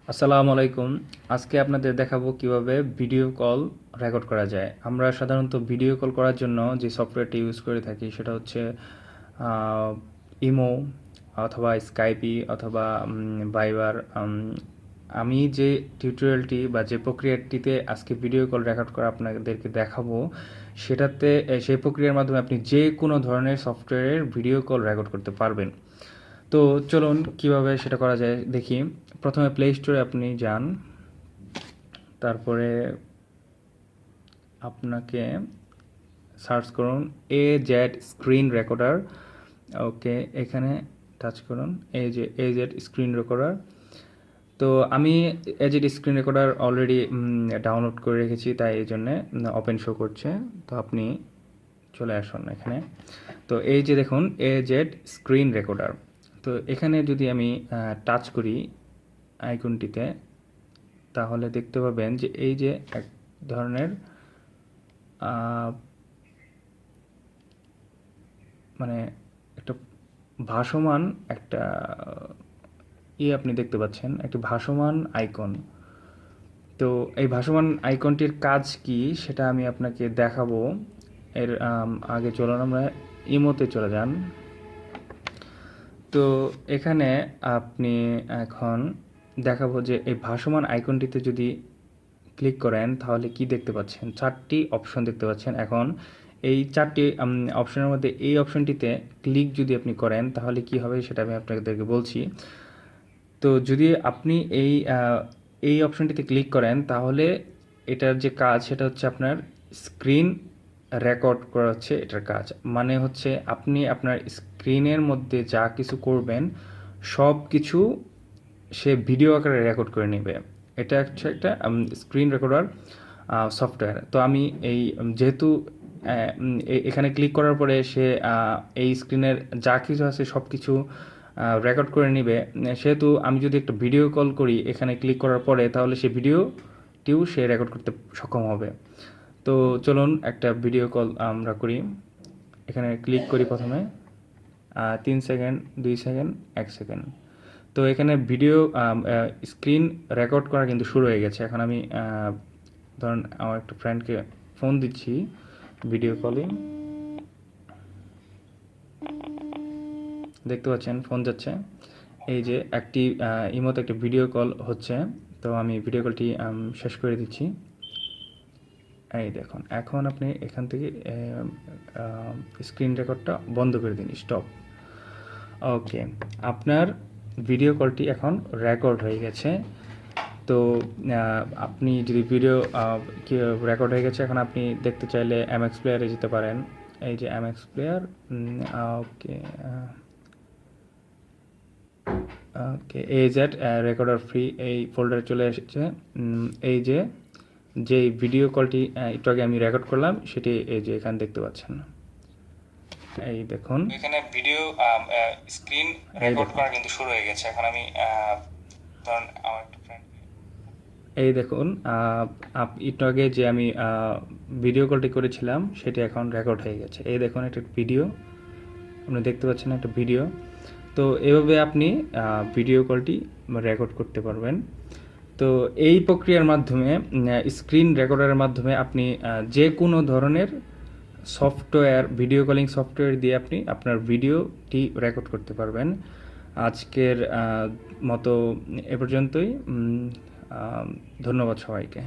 আসসালামু আলাইকুম। আজকে আপনাদের দেখাবো কিভাবে ভিডিও কল রেকর্ড করা যায়। আমরা সাধারণত ভিডিও কল করার জন্য যে সফটওয়্যারটি ইউজ করে থাকি সেটা হচ্ছে ইমো অথবা স্কাইপি অথবা ভাইবার। আমি যে টিউটোরিয়ালটি বা যে প্রক্রিয়াটিতে আজকে ভিডিও কল রেকর্ড করা আপনাদেরকে দেখাবো সেটাতে সেই প্রক্রিয়ার মাধ্যমে আপনি যে কোনো ধরনের সফটওয়্যারের ভিডিও কল রেকর্ড করতে পারবেন। তো চলুন কিভাবে সেটা করা যায় দেখি। প্রথমে প্লে স্টোরে আপনি যান, তারপরে আপনাকে সার্চ করুন AZ স্ক্রিন রেকর্ডার। ওকে, এখানে টাচ করুন, এই যে AZ স্ক্রিন রেকর্ডার। তো আমি AZ screen recorder already download করে রেখেছি, তাই এই জন্যে ওপেন শো করছে। তো আপনি চলে আসুন এখানে। তো এই যে দেখুন AZ স্ক্রিন রেকর্ডার। তো এখানে যদি আমি টাচ করি আইকনটিতে, তাহলে দেখতে পাবেন যে এই যে এক ধরনের মানে একটা ভাসমান একটা আপনি দেখতে পাচ্ছেন, একটি ভাসমান আইকন। তো এই ভাসমান আইকনটির কাজ কি সেটা আমি আপনাকে দেখাবো। এর আগে চলুন আমরা ইমোতে চলে যান। তো এখানে আপনি এখন দেখাবো যে এই ভাসমান আইকনটিতে যদি ক্লিক করেন তাহলে কি দেখতে পাচ্ছেন, 4টি অপশন দেখতে পাচ্ছেন। এখন এই 4টি অপশনের মধ্যে এই অপশনটিতে ক্লিক যদি আপনি করেন তাহলে কি হবে সেটা আমি আপনাদেরকে বলছি। তো যদি আপনি এই অপশনটিতে ক্লিক করেন তাহলে এটার যে কাজ সেটা হচ্ছে আপনার স্ক্রিন রেকর্ড করা হচ্ছে এটার কাজ। মানে হচ্ছে আপনি আপনার স্ক্রিনের মধ্যে যা কিছু করবেন সব কিছু সে ভিডিও আকারে রেকর্ড করে নেবে। এটা হচ্ছে একটা স্ক্রিন রেকর্ডার সফটওয়্যার। তো আমি যেহেতু এখানে ক্লিক করার পরে সে এই স্ক্রিনের যা কিছু আছে সব কিছু রেকর্ড করে নেবে, সেহেতু আমি যদি একটা ভিডিও কল করি এখানে ক্লিক করার পরে তাহলে সে ভিডিওটিও সে রেকর্ড করতে সক্ষম হবে। তো চলুন একটা ভিডিও কল আমরা করি। এখানে ক্লিক করি প্রথমে, 3 সেকেন্ড, 2 সেকেন্ড, 1 সেকেন্ড। তো এখানে ভিডিও স্ক্রিন রেকর্ড করা কিন্তু শুরু হয়ে গেছে। এখন আমি ধরুন আমার একটা ফ্রেন্ডকে ফোন দিচ্ছি ভিডিও কলিং। দেখতে পাচ্ছেন ফোন যাচ্ছে। এই যে একটি ইমোতে একটা ভিডিও কল হচ্ছে। তো আমি ভিডিও কলটি শেষ করে দিচ্ছি। এই দেখুন, এখন আপনি এখান থেকে স্ক্রিন রেকর্ডটা বন্ধ করে দিন, স্টপ। ওকে, আপনার ভিডিও কলটি এখন রেকর্ড হয়ে গেছে। তো আপনি যদি ভিডিও রেকর্ড হয়ে গেছে, এখন আপনি দেখতে চাইলে MX প্লেয়ারে যেতে পারেন। এই যে MX প্লেয়ার। ওকে, ওকে, AZ রেকর্ডার ফ্রি এই ফোল্ডারে চলে এসেছে। এই যে যেই ভিডিও কলটি একটু আগে আমি রেকর্ড করলাম সেটি এই যে এখানে দেখতে পাচ্ছেন। এই দেখুন এখানে ভিডিও স্ক্রিন রেকর্ড করা কিন্তু শুরু হয়ে গেছে। এখন আমি ধরুন আমার একটা ফ্রেন্ড, এই দেখুন একটু আগে যে আমি ভিডিও কলটি করেছিলাম সেটি এখন রেকর্ড হয়ে গেছে। এই দেখুন একটা ভিডিও আপনি দেখতে পাচ্ছেন, একটা ভিডিও। তো এভাবে আপনি ভিডিও কলটি রেকর্ড করতে পারবেন। তো এই প্রক্রিয়ার মাধ্যমে স্ক্রিন রেকর্ডারের মাধ্যমে আপনি যে কোনো ধরনের সফটওয়্যার, ভিডিও কলিং সফটওয়্যার দিয়ে আপনি আপনার ভিডিওটি রেকর্ড করতে পারবেন। আজকের মতো এ পর্যন্তই। ধন্যবাদ সবাইকে।